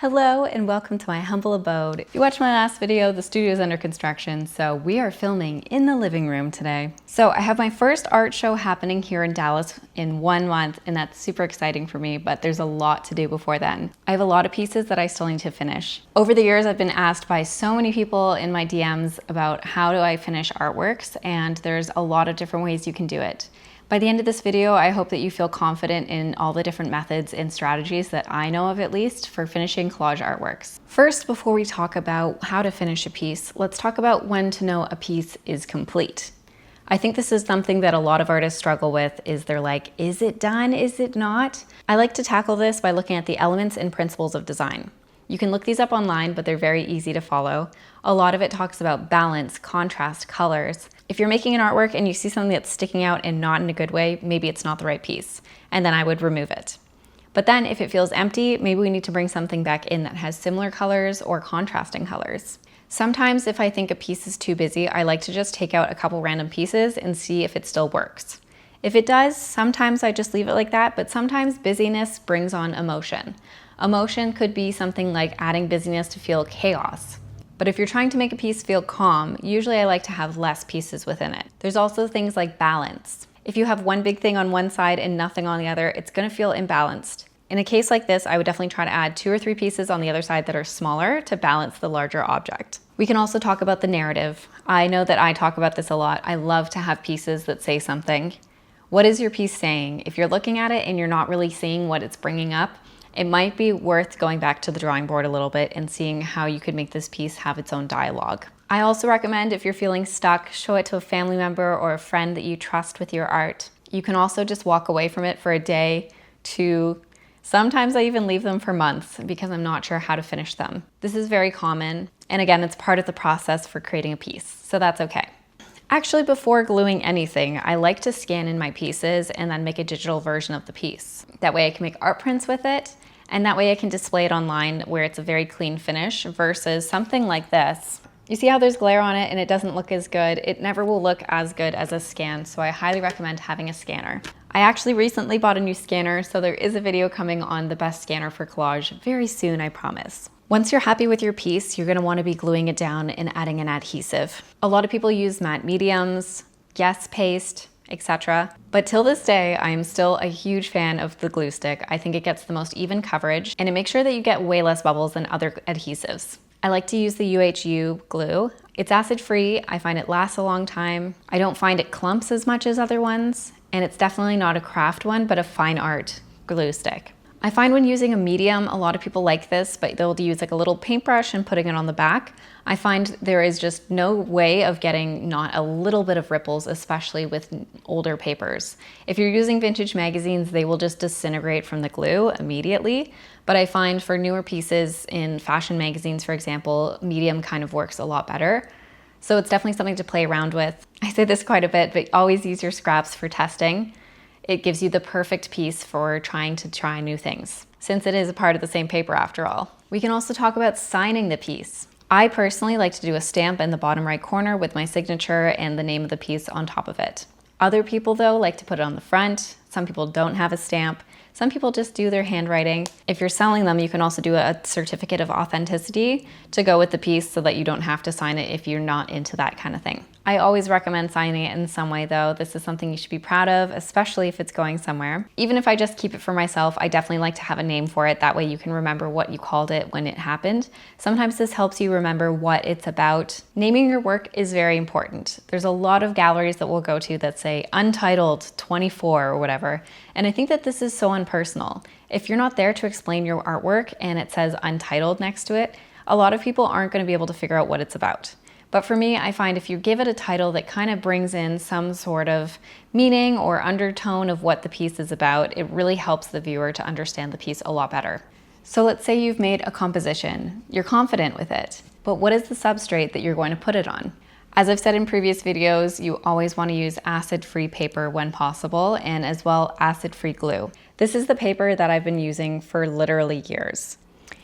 Hello and welcome to my humble abode. If you watched my last video, the studio is under construction, so we are filming in the living room today. So I have my first art show happening here in Dallas in 1 month, and that's super exciting for me, but there's a lot to do before then. I have a lot of pieces that I still need to finish. Over the years, I've been asked by so many people in my DMs about how do I finish artworks, and there's a lot of different ways you can do it. By the end of this video, I hope that you feel confident in all the different methods and strategies that I know of, at least, for finishing collage artworks. First, before we talk about how to finish a piece, let's talk about when to know a piece is complete. I think this is something that a lot of artists struggle with, is they're like, is it done, is it not? I like to tackle this by looking at the elements and principles of design. You can look these up online, but they're very easy to follow. A lot of it talks about balance, contrast, colors. If you're making an artwork and you see something that's sticking out and not in a good way, maybe it's not the right piece, and then I would remove it. But then if it feels empty, maybe we need to bring something back in that has similar colors or contrasting colors. Sometimes if I think a piece is too busy, I like to just take out a couple random pieces and see if it still works. If it does, sometimes I just leave it like that, but sometimes busyness brings on emotion. Emotion could be something like adding busyness to feel chaos. But if you're trying to make a piece feel calm, usually I like to have less pieces within it. There's also things like balance. If you have one big thing on one side and nothing on the other, it's gonna feel imbalanced. In a case like this, I would definitely try to add 2 or 3 pieces on the other side that are smaller to balance the larger object. We can also talk about the narrative. I know that I talk about this a lot. I love to have pieces that say something. What is your piece saying? If you're looking at it and you're not really seeing what it's bringing up, it might be worth going back to the drawing board a little bit and seeing how you could make this piece have its own dialogue. I also recommend, if you're feeling stuck, show it to a family member or a friend that you trust with your art. You can also just walk away from it for a day, 2. Sometimes I even leave them for months because I'm not sure how to finish them. This is very common, and again, it's part of the process for creating a piece, so that's okay. Actually, before gluing anything, I like to scan in my pieces and then make a digital version of the piece. That way I can make art prints with it, and that way I can display it online where it's a very clean finish versus something like this. You see how there's glare on it and it doesn't look as good? It never will look as good as a scan, so I highly recommend having a scanner. I actually recently bought a new scanner, so there is a video coming on the best scanner for collage very soon, I promise. Once you're happy with your piece, you're gonna wanna be gluing it down and adding an adhesive. A lot of people use matte mediums, Guess paste, etc. But till this day, I am still a huge fan of the glue stick. I think it gets the most even coverage and it makes sure that you get way less bubbles than other adhesives. I like to use the UHU glue. It's acid-free, I find it lasts a long time. I don't find it clumps as much as other ones, and it's definitely not a craft one, but a fine art glue stick. I find when using a medium, a lot of people like this, but they'll use like a little paintbrush and putting it on the back. I find there is just no way of getting not a little bit of ripples, especially with older papers. If you're using vintage magazines, they will just disintegrate from the glue immediately. But I find for newer pieces in fashion magazines, for example, medium kind of works a lot better. So it's definitely something to play around with. I say this quite a bit, but always use your scraps for testing. It gives you the perfect piece for trying to try new things, since it is a part of the same paper after all. We can also talk about signing the piece. I personally like to do a stamp in the bottom right corner with my signature and the name of the piece on top of it. Other people though like to put it on the front. Some people don't have a stamp. Some people just do their handwriting. If you're selling them, you can also do a certificate of authenticity to go with the piece so that you don't have to sign it if you're not into that kind of thing. I always recommend signing it in some way though. This is something you should be proud of, especially if it's going somewhere. Even if I just keep it for myself, I definitely like to have a name for it. That way you can remember what you called it when it happened. Sometimes this helps you remember what it's about. Naming your work is very important. There's a lot of galleries that we'll go to that say Untitled 24 or whatever. And I think that this is so unpersonal. If you're not there to explain your artwork and it says Untitled next to it, a lot of people aren't going to be able to figure out what it's about. But for me, I find if you give it a title that kind of brings in some sort of meaning or undertone of what the piece is about, it really helps the viewer to understand the piece a lot better. So let's say you've made a composition. You're confident with it, but what is the substrate that you're going to put it on? As I've said in previous videos, you always want to use acid-free paper when possible, and as well acid-free glue. This is the paper that I've been using for literally years.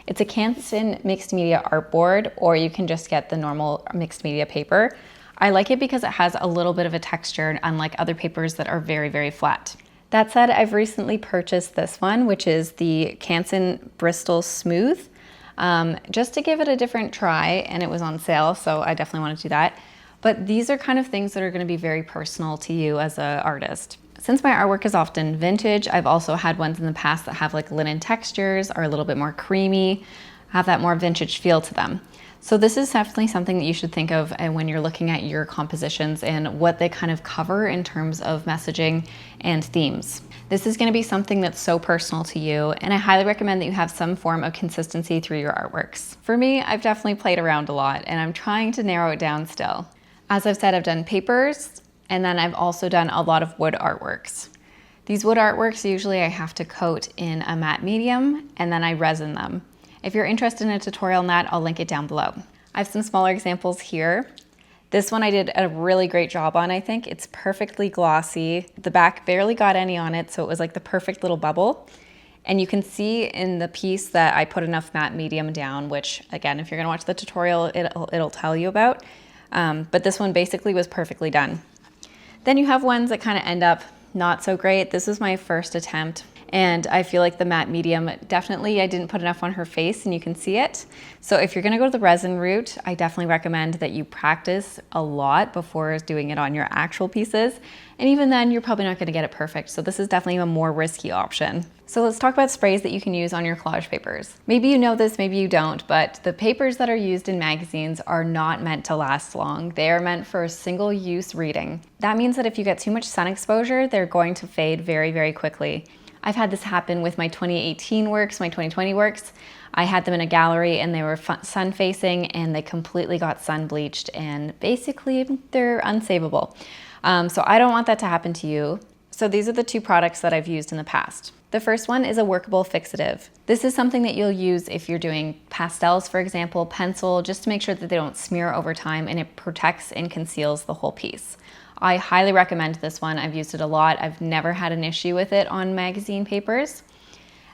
It's a Canson mixed media artboard, or you can just get the normal mixed media paper. I like it because it has a little bit of a texture, unlike other papers that are very, very flat. That said, I've recently purchased this one, which is the Canson Bristol Smooth. just to give it a different try, and it was on sale, so I definitely want to do that. But these are kind of things that are going to be very personal to you as an artist. Since my artwork is often vintage, I've also had ones in the past that have like linen textures, are a little bit more creamy, have that more vintage feel to them. So this is definitely something that you should think of when you're looking at your compositions and what they kind of cover in terms of messaging and themes. This is going to be something that's so personal to you, and I highly recommend that you have some form of consistency through your artworks. For me, I've definitely played around a lot, and I'm trying to narrow it down still. As I've said, I've done papers, and then I've also done a lot of wood artworks. These wood artworks, usually I have to coat in a matte medium, and then I resin them. If you're interested in a tutorial on that, I'll link it down below. I have some smaller examples here. This one I did a really great job on, I think. It's perfectly glossy. The back barely got any on it, so it was like the perfect little bubble. And you can see in the piece that I put enough matte medium down, which again, if you're gonna watch the tutorial, it'll tell you about. But this one basically was perfectly done. Then you have ones that kind of end up not so great. This was my first attempt, and I feel like the matte medium, definitely I didn't put enough on her face, and you can see it. So if you're gonna go the resin route, I definitely recommend that you practice a lot before doing it on your actual pieces. And even then, you're probably not gonna get it perfect. So this is definitely a more risky option. So let's talk about sprays that you can use on your collage papers. Maybe you know this, maybe you don't, but the papers that are used in magazines are not meant to last long. They are meant for a single-use reading. That means that if you get too much sun exposure, they're going to fade very, very quickly. I've had this happen with my 2018 works, my 2020 works. I had them in a gallery and they were sun facing and they completely got sun bleached, and basically they're unsavable. So I don't want that to happen to you. So these are the two products that I've used in the past. The first one is a workable fixative. This is something that you'll use if you're doing pastels, for example, pencil, just to make sure that they don't smear over time, and it protects and conceals the whole piece. I highly recommend this one. I've used it a lot. I've never had an issue with it on magazine papers.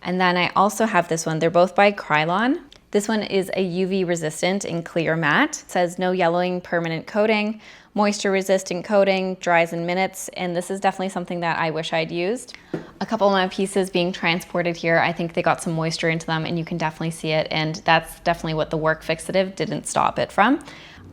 And then I also have this one. They're both by Krylon. This one is a UV resistant and clear matte. It says no yellowing, permanent coating, moisture resistant coating, dries in minutes, and this is definitely something that I wish I'd used. A couple of my pieces being transported here, I think they got some moisture into them, and you can definitely see it, and that's definitely what the work fixative didn't stop it from.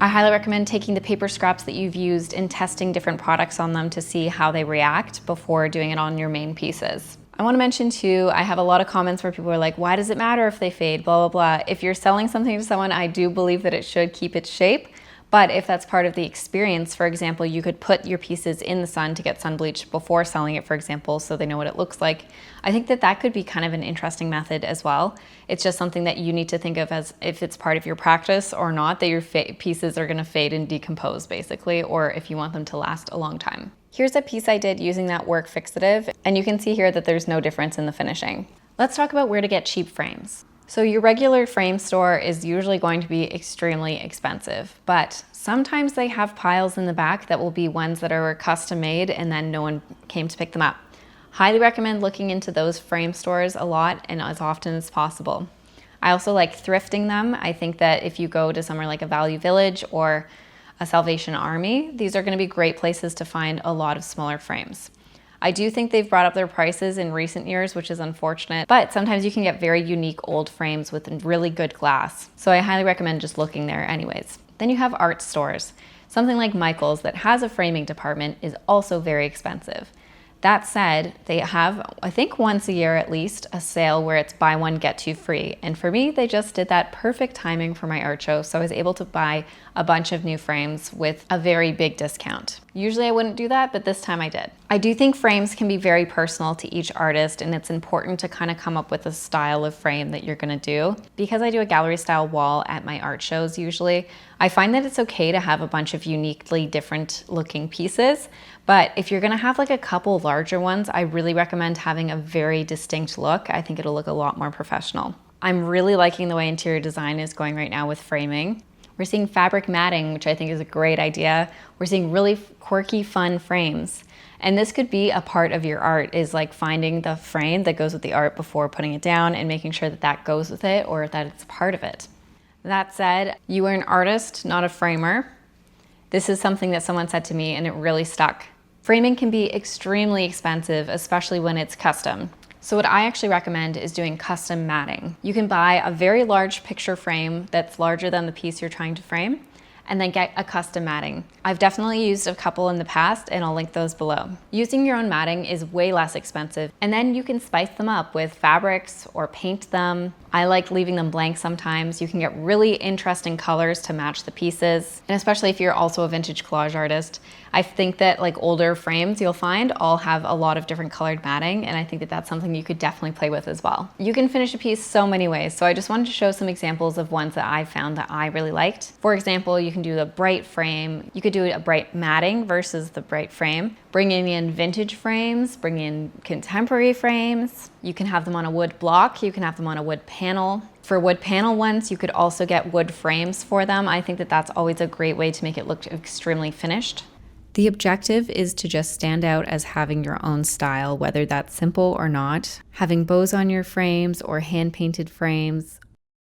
I highly recommend taking the paper scraps that you've used and testing different products on them to see how they react before doing it on your main pieces. I want to mention too, I have a lot of comments where people are like, why does it matter if they fade, blah, blah, blah. If you're selling something to someone, I do believe that it should keep its shape. But if that's part of the experience, for example, you could put your pieces in the sun to get sun bleached before selling it, for example, so they know what it looks like. I think that that could be kind of an interesting method as well. It's just something that you need to think of as if it's part of your practice or not, that your pieces are going to fade and decompose basically, or if you want them to last a long time. Here's a piece I did using that work fixative, and you can see here that there's no difference in the finishing. Let's talk about where to get cheap frames. So your regular frame store is usually going to be extremely expensive, but sometimes they have piles in the back that will be ones that are custom made and then no one came to pick them up. Highly recommend looking into those frame stores a lot and as often as possible. I also like thrifting them. I think that if you go to somewhere like a Value Village or a Salvation Army, these are going to be great places to find a lot of smaller frames. I do think they've brought up their prices in recent years, which is unfortunate, but sometimes you can get very unique old frames with really good glass. So I highly recommend just looking there anyways. Then you have art stores. Something like Michael's that has a framing department is also very expensive. That said, they have, I think once a year at least, a sale where it's buy one, get two free. And for me, they just did that perfect timing for my art show. So I was able to buy a bunch of new frames with a very big discount. Usually I wouldn't do that, but this time I did. I do think frames can be very personal to each artist, and it's important to kind of come up with a style of frame that you're gonna do. Because I do a gallery style wall at my art shows usually, I find that it's okay to have a bunch of uniquely different looking pieces. But if you're gonna have like a couple larger ones, I really recommend having a very distinct look. I think it'll look a lot more professional. I'm really liking the way interior design is going right now with framing. We're seeing fabric matting, which I think is a great idea. We're seeing really quirky, fun frames. And this could be a part of your art, is like finding the frame that goes with the art before putting it down and making sure that that goes with it or that it's part of it. That said, you are an artist, not a framer. This is something that someone said to me and it really stuck. Framing can be extremely expensive, especially when it's custom. So what I actually recommend is doing custom matting. You can buy a very large picture frame that's larger than the piece you're trying to frame, and then get a custom matting. I've definitely used a couple in the past, and I'll link those below. Using your own matting is way less expensive, and then you can spice them up with fabrics or paint them. I like leaving them blank sometimes. You can get really interesting colors to match the pieces, and especially if you're also a vintage collage artist. I think that like older frames you'll find all have a lot of different colored matting, and I think that that's something you could definitely play with as well. You can finish a piece so many ways, so I just wanted to show some examples of ones that I found that I really liked. For example, you can do the bright frame. You could do a bright matting versus the bright frame. Bringing in vintage frames, bring in contemporary frames. You can have them on a wood block, you can have them on a wood panel. For wood panel ones, you could also get wood frames for them. I think that that's always a great way to make it look extremely finished. The objective is to just stand out as having your own style, whether that's simple or not. Having bows on your frames or hand-painted frames,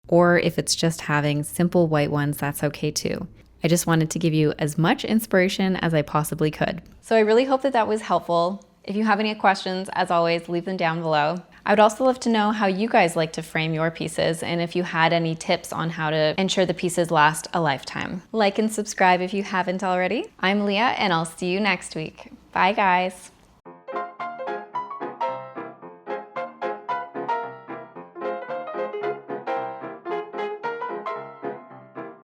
or if it's just having simple white ones, that's okay too. I just wanted to give you as much inspiration as I possibly could. So I really hope that that was helpful. If you have any questions, as always, leave them down below. I would also love to know how you guys like to frame your pieces and if you had any tips on how to ensure the pieces last a lifetime. Like and subscribe if you haven't already. I'm Leah, and I'll see you next week. Bye guys.